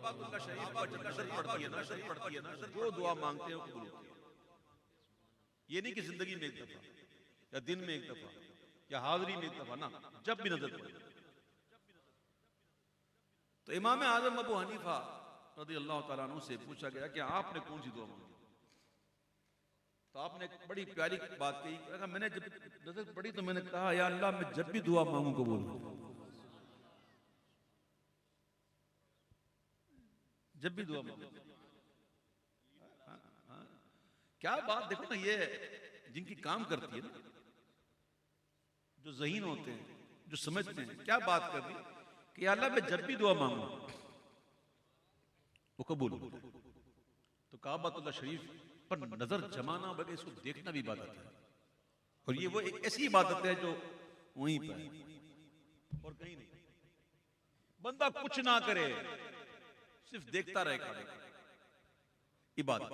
काबातुल्लाह शरीफ पर जब नजर पड़ती है ना, जो दुआ मांगते हैं वो कबूल होती है। ये नहीं कि जिंदगी में एक दफा या दिन में एक दफा या हाजिरी में एक दफा ना, जब भी नजर पड़े। तो इमाम आजम अबू हनीफा रज़ियल्लाहु ताला अन्हु से पूछा गया कि आपने कौन सी दुआ मांगी? तो आपने एक बड़ी प्यारी बात कही। कहा मैंने जब नजर पड़ी तो मैंने कहा या अल्लाह मैं जब भी दुआ मांगू कबूल हो, जब भी दुआ मांगू। क्या बात देखो ना, ये जिनकी काम करती है ना, जो ज़हीन होते हैं, जो समझते हैं, क्या बात कर दी कि या अल्लाह मैं जब भी दुआ मांगू वो कबूल हो। तो काबातुल्लाह शरीफ पर नजर जमाना बल्कि इसको देखना भी इबादत है। और ये वो एक ऐसी इबादत है जो वहीं पर है और कहीं नहीं। बंदा कुछ ना करे, सिर्फ देखता रहे काबे को, इबादत।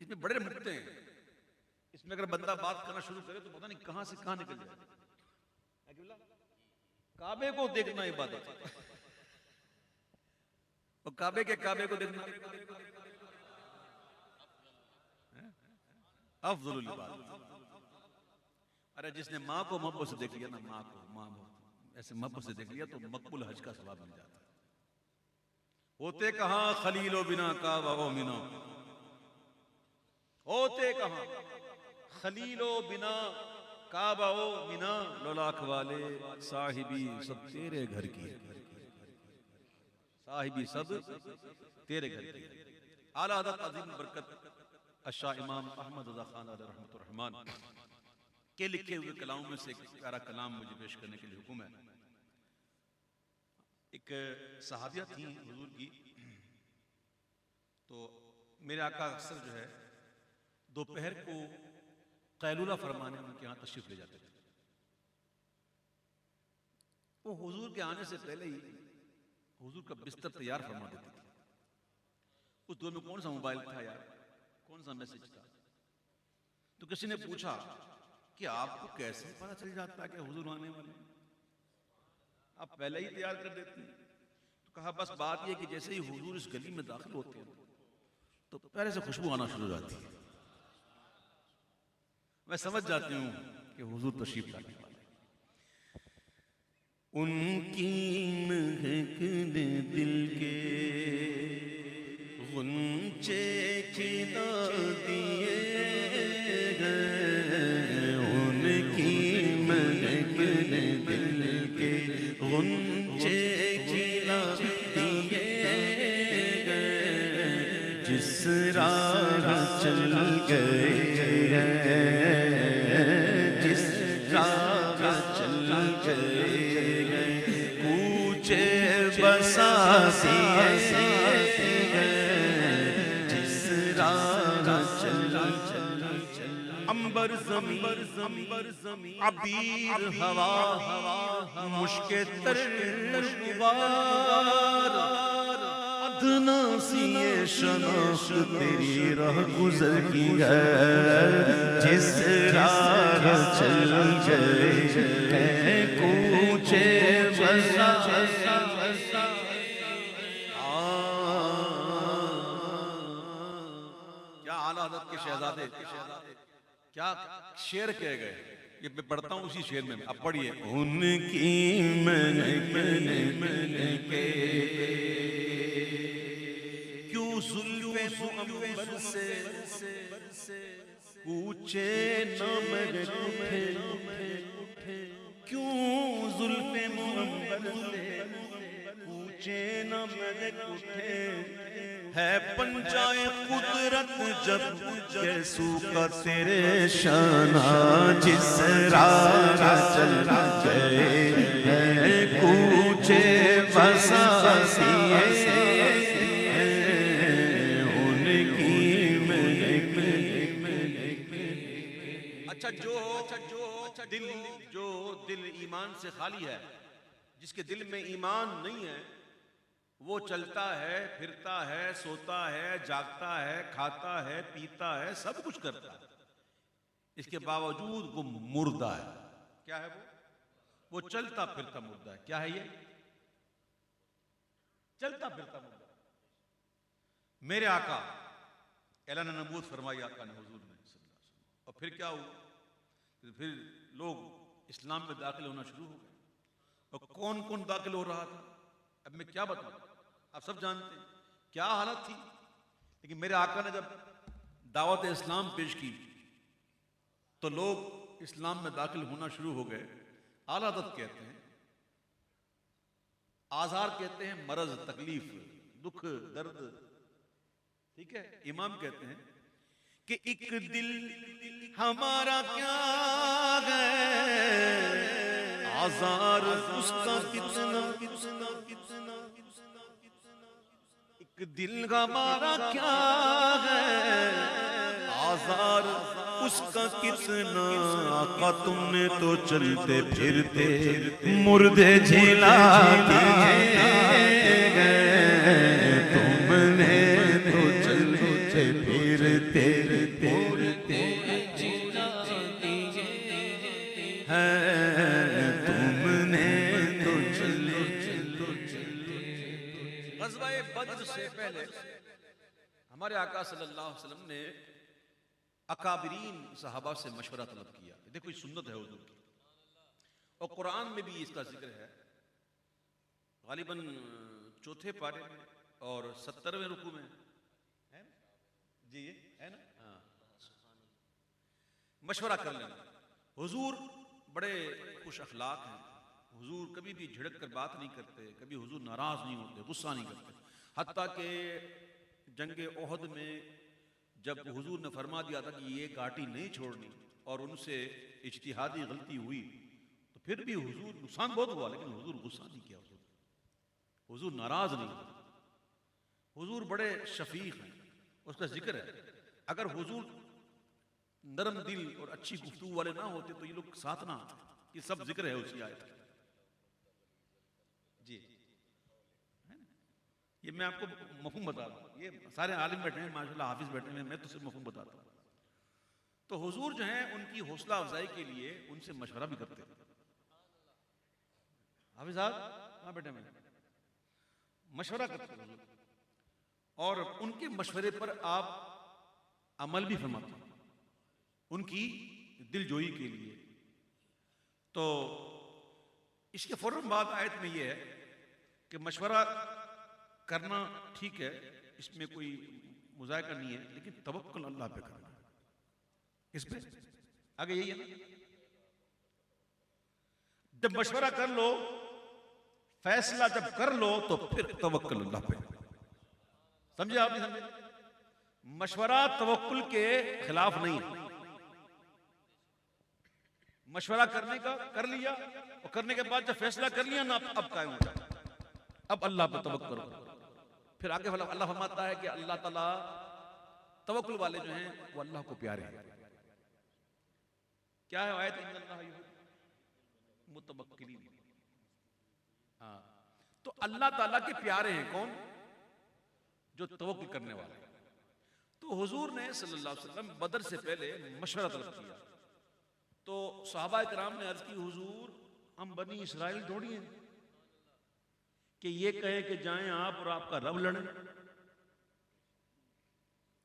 इसमें बड़े नुक्ते हैं। इसमें अगर बंदा बात करना शुरू करे तो पता नहीं कहां से कहां निकल जाए। काबे को देखना इबादत है, और काबे को देखना अफजलुल इबादत। अरे जिसने माँ को मोहब्बत से देख लिया ना, माँ को ऐसे मोहब्बत से देख लिया तो मकबूल हज का सवाब मिल जाता है। होते कहां खलीलो बिना काबा ओ मिना, होते कहां खलीलो बिना काबा ओ मिना, लोलाख वाले साहिबी सब तेरे घर की, साहिबी सब तेरे घर की। आला हज़रत अज़ीम बरकत अशा इमाम अहमद रज़ा खान अलैहि रहमतुर रहमान के लिखे हुए कलामों में से एक प्यारा कलाम मुझे पेश करने के लिए हुक्म है। एक सहाबिया थी हुजूर की, तो मेरे आका अक्सर जो है दोपहर को कैलूला फरमाने उनके यहाँ तशरीफ ले जाते थे। वो हुजूर के आने से पहले ही हुजूर का बिस्तर तैयार फरमा देती थी। उस दौर में कौन सा मोबाइल था यार, कौन सा मैसेज था? तो किसी ने पूछा कि आपको कैसे पता चल जाता है कि हुजूर आने वाले हैं, आप पहले ही तैयार कर देते हैं? तो कहा बस बात यह कि जैसे ही हुजूर इस गली में दाखिल होते हैं तो पहले से खुशबू आना शुरू हो जाती है। मैं समझ जाती हूँ कि हुजूर तशरीफ लाने वाले। उनकी महकने दिल के गुंचे खिला दिए गए, उनकी महकने दिल के गुंचे खिला दिए गए, जिस राह चल गए, जिस राह चल गए, कूचे बसा दिए, जिस राह चल अंबर ज़मीं अबीर हवा मुश्के तर गुबार, अदना सी ये शनाख्त तेरी राह गुजर की है, जिस राह चल गए कूचे बसा। क्या आला हज़रत के शहजादे क्या शेर कह गए, ये मैं पढ़ता हूँ उसी शेर में, अब पढ़िए। उनकी मैंने के क्यों जुल्फ़े मुअम्बर से कूचे न मेरे उठे, क्यों जुल्फ़े मुअम्बर से कूचे न मेरे उठे, है पंजाए कुदरत जब कैसू का तेरे शाना, जिस राह चल गए हैं कूचे बसा दिए, उनकी अच्छा जो दिल ईमान से खाली है, जिसके दिल में ईमान नहीं है, वो चलता है, फिरता है, सोता है, जागता है, खाता है, पीता है, सब कुछ करता है। इसके बावजूद वो मुर्दा है। क्या है वो चलता फिरता मुर्दा है। क्या है ये? चलता फिरता मुर्दा। मेरे आका ऐलान नबूवत फरमाई आका ने, हुजूर ने सल्लल्लाहु अलैहि वसल्लम। और फिर क्या हुआ? फिर लोग इस्लाम में दाखिल होना शुरू हो गए। और कौन कौन दाखिल हो रहा था अब मैं क्या बताऊं, आप सब जानते हैं क्या हालत थी। लेकिन मेरे आका ने जब दावत इस्लाम पेश की तो लोग इस्लाम में दाखिल होना शुरू हो गए। आलादत कहते हैं, आज़ार कहते हैं मरज, तकलीफ, दुख, दर्द, ठीक है। इमाम कहते हैं कि एक दिल हमारा क्या है, आज़ार उसका कितना, एक दिल हमारा क्या है, आज़ार उसका कितना। आका तुमने तो चलते फिरते मुर्दे झिला दिए गए, तुमने तो चलते फिरते मुर्दे झिला दिए हैं, तुमने तो ग़ज़वा-ए बद्र से पहले हमारे आका सल्लल्लाहु अलैहि वसल्लम ने अकाबरीन सहाबा से मशवरा तलब किया। देखो ये सुन्नत है हुजूर की, और कुरान में भी इसका जिक्र है। गालिबन चौथे पारे में और 70वें रुकू में है जी, ये है ना। हाँ, मशवरा कर लेना। हुजूर बड़े खुश अखलाक हैं। हुजूर कभी भी झिड़क कर बात नहीं करते, कभी हुजूर नाराज नहीं होते, गुस्सा नहीं करते। हत्ता कि जंगे ओहद में जब हुजूर ने फरमा दिया था कि ये घाटी नहीं छोड़नी और उनसे इज्तिहादी गलती हुई तो फिर भी हुजूर, नुकसान बहुत हुआ लेकिन हुजूर गुस्सा नहीं किया, हुजूर नाराज नहीं हुआ। हुजूर बड़े शफीक हैं, उसका जिक्र है। अगर हुजूर नरम दिल और अच्छी गुफ्तगू वाले ना होते तो ये लोग साथ ना आते। ये सब जिक्र है उसी आयत का जी। ये मैं आपको मफहूम बता रहा हूँ, ये सारे आलिम बैठे हैं माशाल्लाह, हाफिज बैठे हैं, मैं तो सिर्फ मफहूम बताता हूँ। तो हुजूर जो है उनकी हौसला अफजाई के लिए उनसे मशवरा भी करते हैं। हाफिज साहब कहाँ बैठे हैं, मशवरा करते हैं हुजूर, और उनके मशवरे पर आप अमल भी फरमाते हैं उनकी दिलजोई के लिए। तो इसके फौरन बाद आयत में यह है कि मशवरा करना ठीक है, इसमें कोई मुज़ायका नहीं है, लेकिन तवक्कुल अल्लाह पे करना। इस पे आगे यही है ना, जब मशवरा कर लो, फैसला जब कर लो तो फिर तवक्कुल अल्लाह पे। समझे आप? नहीं समझे? मशवरा तवक्कुल के खिलाफ नहीं है। मशवरा करने का कर लिया और करने के बाद जब फैसला कर लिया ना, अब कायम हो जाए, अब अल्लाह पे तवक्कुल करो। फिर आगे अल्लाह फरमाता है कि अल्लाह ताला तवक्कुल वाले जो हैं वो अल्लाह को प्यारे हैं। क्या है आयत? इन्नल्लाह युहिब्बुल मुतवक्किलीन। हाँ, तो अल्लाह ताला के प्यारे हैं कौन? जो तवक्कुल करने वाले। तो हुजूर ने सल्लल्लाहु अलैहि वसल्लम बदर से पहले मशवरा तलब किया। तो सहाबा किराम ने अर्ज की, हुजूर हम बनी इसराइल थोड़ी हैं कि ये कहे कि जाएं आप और आपका रब लड़े।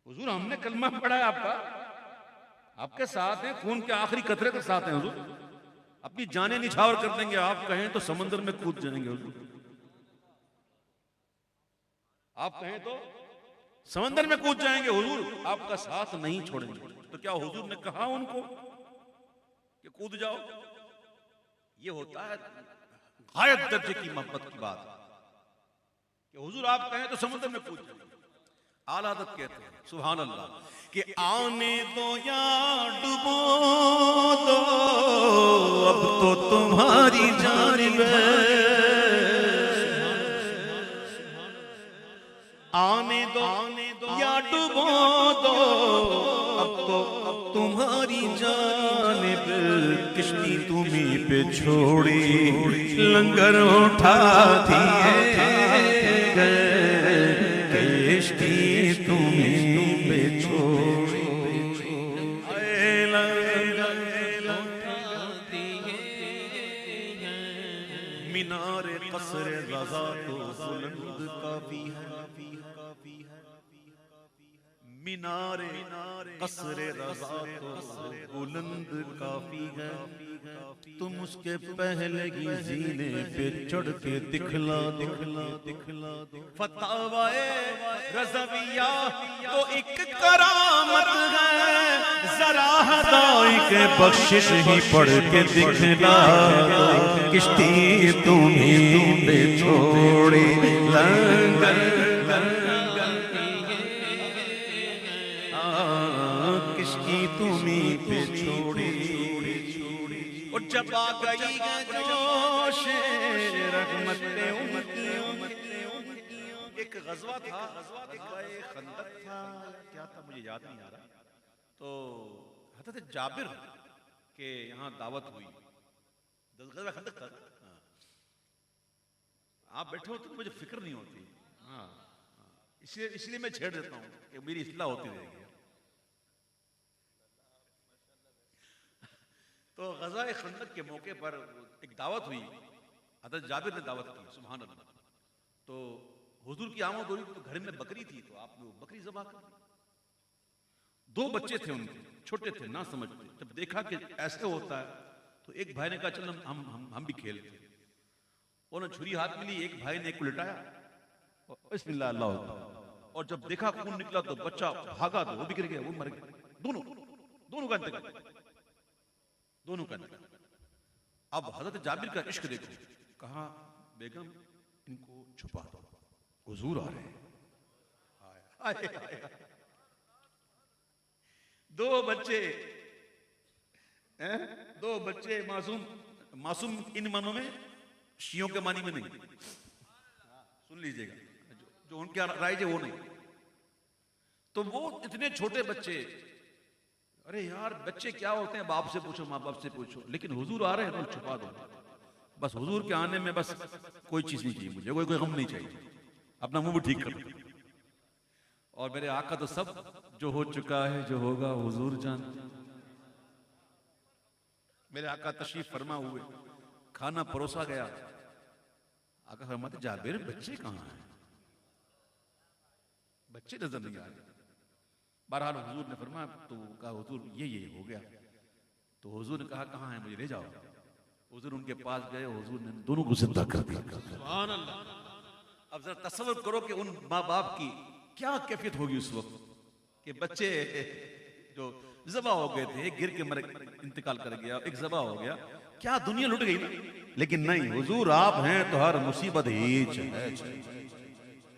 हुजूर हमने कलमा पढ़ा है आपका, आपके साथ हैं, खून के आखिरी कतरे के साथ हैं हुजूर, अपनी जानें निछावर कर देंगे। आप कहें तो समंदर में कूद जाएंगे हुजूर, आप कहें तो समंदर में कूद जाएंगे, हुजूर आपका साथ नहीं छोड़ेंगे। तो क्या हुजूर ने कहा उनको कि कूद जाओ? ये होता है गायत दर्जे की मोहब्बत की बात कि हुजूर आप कहें तो समुद्र में कूद जाएंगे। आलादत कहते हैं सुभान अल्लाह कि आने दो या डुबो दो, अब तो तुम्हारी जानिब है। आने दो या डुबो दो, अब तो तुम्हारी जानिब। किश्ती तुम्हीं पे छोड़ी, लंगर उठा दिए गए, किश्ती तुम्हीं पे छोड़ी, लंगर मीनारे कसरे रज़ा तो बुलंद काफी है, मीनारे कसरे रज़ा तो बुलंद काफी है, तुम उसके पहले की जीने पे चढ़ के दिखला दिखला दिखला फतावाए रज़विया तो एक करामत है, जरा हदाई के बख्शिश ही पढ़ के दिखला दो, किश्ती तुम्हीं पे छोड़ी लंगर किश्ती तुम्हीं पे छोड़ी, और जब आ गई जोश रहमत पे उमती, एक गज़वा था, एक खंदक था, क्या था मुझे याद नहीं आ रहा, तो हज़रत जाबिर के यहाँ दावत हुई, गज़वा खंदक था। हाँ। आप बैठे हो तो मुझे फिक्र नहीं होती। हाँ, इसलिए मैं छेड़ देता हूँ कि मेरी इस्लाह होती रहेगी। तो ग़ज़वा खंदक के मौके पर एक दावत हुई, हज़रत जाबिर ने दावत की, सुभान अल्लाह। तो हुजूर की आमद हुई तो घर में बकरी थी, तो आपने वो बकरी ज़बह कर दी। 2 बच्चे थे उनके, छोटे थे, ना समझते। जब देखा कि ऐसे होता है तो एक भाई ने कहा चल हम भी खेलते। उन्होंने छुरी हाथ में ली, एक भाई ने एक को लिटाया और बिस्मिल्लाह अल्लाह, और जब देखा खून निकला तो बच्चा भागा, तो वो भी गिर गया, वो मर गया। दोनों का इंतकाल, दोनों का इंतकाल। अब हज़रत जाबिर का इश्क देखो, कहा बेगम इनको छुपा दो, हुजूर आ रहे हैं। आए 2 बच्चे हैं, 2 बच्चे मासूम इन मानों में, शियों के मानी में नहीं, सुन लीजिएगा, जो उनके राइज है वो नहीं। तो वो इतने छोटे बच्चे, अरे यार बच्चे क्या होते हैं, बाप से पूछो, माँ बाप से पूछो, लेकिन हुजूर आ रहे हैं तो छुपा दो। बस हुजूर के आने में बस कोई चीज नहीं चाहिए मुझे, कोई गम नहीं चाहिए, अपना मुंह भी ठीक कर। और मेरे आका तो सब जो हो चुका है, जो होगा हुजूर जानते हैं। मेरे आका तशरीफ फरमा हुए, खाना परोसा गया, आका फरमाते जाबिर बच्चे कहाँ हैं, बच्चे नजर नहीं आ रहे। बहरहाल हुजूर ने फरमाया, तो कहा हुजूर ये हो गया। तो हुजूर ने कहा कहाँ है, मुझे ले जाओ। हुजूर उनके पास गए, हुजूर ने दोनों को जिंदा कर दिया। सुभान अल्लाह। अब जरा तसव्वुर करो कि उन माँ बाप की क्या कैफियत होगी उस वक्त कि बच्चे जो ज़बा हो गए थे, एक गिर के मर इंतकाल कर गया, एक ज़बा हो गया, क्या दुनिया लुट गई ना। लेकिन नहीं, हुजूर आप हैं तो हर मुसीबत ही है,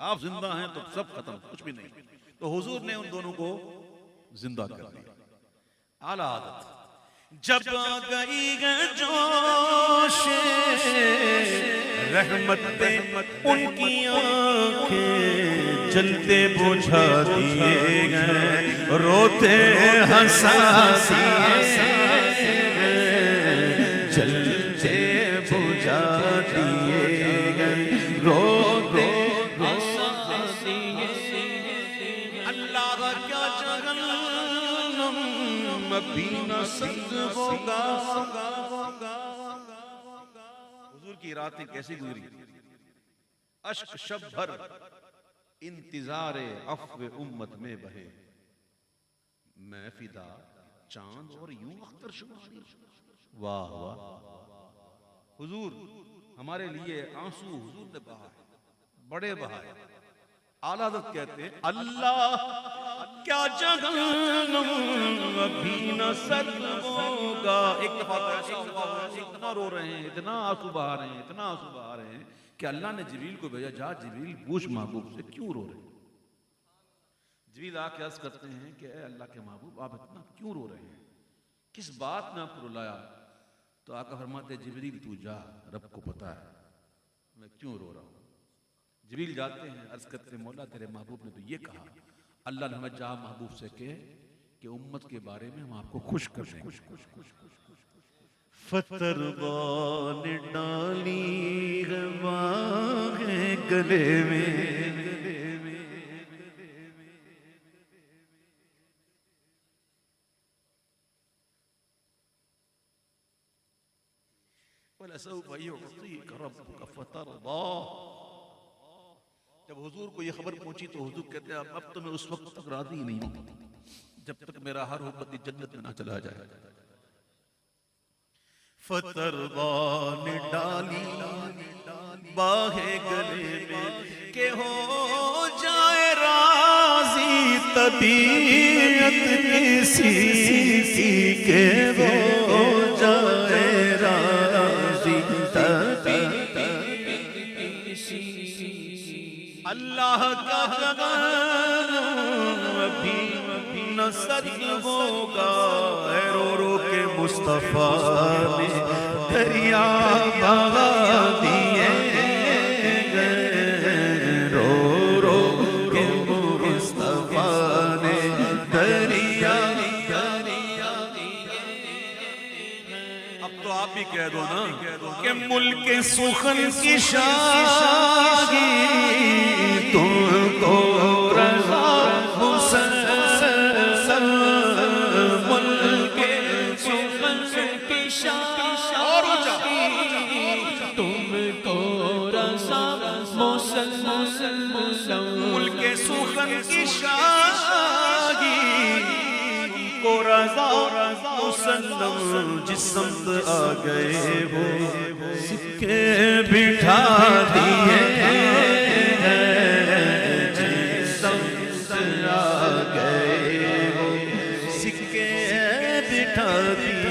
आप जिंदा हैं तो सब खत्म, कुछ भी नहीं। तो हुजूर ने उन दोनों को जिंदा कर दिया। आला आदत। जब गई जोश रहमत पे उनकी आंखें जलते बुझा दिए गए, रोते हंसासी जलते बुझा दिए गए, रोते हंसासी। अल्लाह क्या जहन्नम भी न सख्त होगा। हुजूर की रातें कैसी गुजरी, अश्क शब भर इंतजारे अफ़्व उम्मत में बहे, मैं फिदा चांद और यूं अख्तर शुमारी। वाह वाह, हुजूर हमारे लिए आंसू हुजूर ने बहाए, बड़े बहाए। आला हज़रत कहते हैं अल्लाह क्या जहन्नम अभी न सर्द होगा। एक दफा रो रहे हैं, इतना आंसू बहा रहे हैं, इतना आंसू बहा रहे हैं कि अल्लाह ने जिब्रील को भेजा, जा जिब्रील पूछ महबूब से क्यों रो रहे हैं। जिब्रील आके अर्ज़ करते हैं कि अल्लाह के महबूब आप इतना क्यों रो रहे हैं, किस बात ने आपको रुलाया। तो आका फरमाते जिब्रील तू जा, रब को पता है मैं क्यों रो रहा हूँ। जिब्रील जाते हैं, अर्ज करते मौला तेरे महबूब ने तो ये कहा, अल्लाह ने हमें जा महबूब से कहे कि उम्मत के बारे में हम आपको खुश कर दें। फतरबान डाली गले में, जब हुजूर को ये खबर पहुंची तो हुजूर कहते हैं अब तो मैं उस वक्त तक राजी नहीं हूं जब तक मेरा हर उम्मती जन्नत में ना चला जाए। फतरबान डाली बाहे गले में के हो जाए राजी तबीयत किसी की के हो जाए राजी तबीयत अल्लाह का अभी न सच होगा रो रो के मुस्तफा ने दरिया बहा दिए रो रो के मुस्तफा ने दरिया। अब तो आप भी कह दो ना कि मुल्क सुखन की शाही तुमको रज़ा मुसलसल मुल्क सुखन की शाही तुमको रज़ा मुसलसल मुल्क सुखन की शाही को रज़ा मुसल्लम जिस्म आ गए हो सिक्के बिठा दिए जिस्म आ गए हो सिक्के बिठा दिए।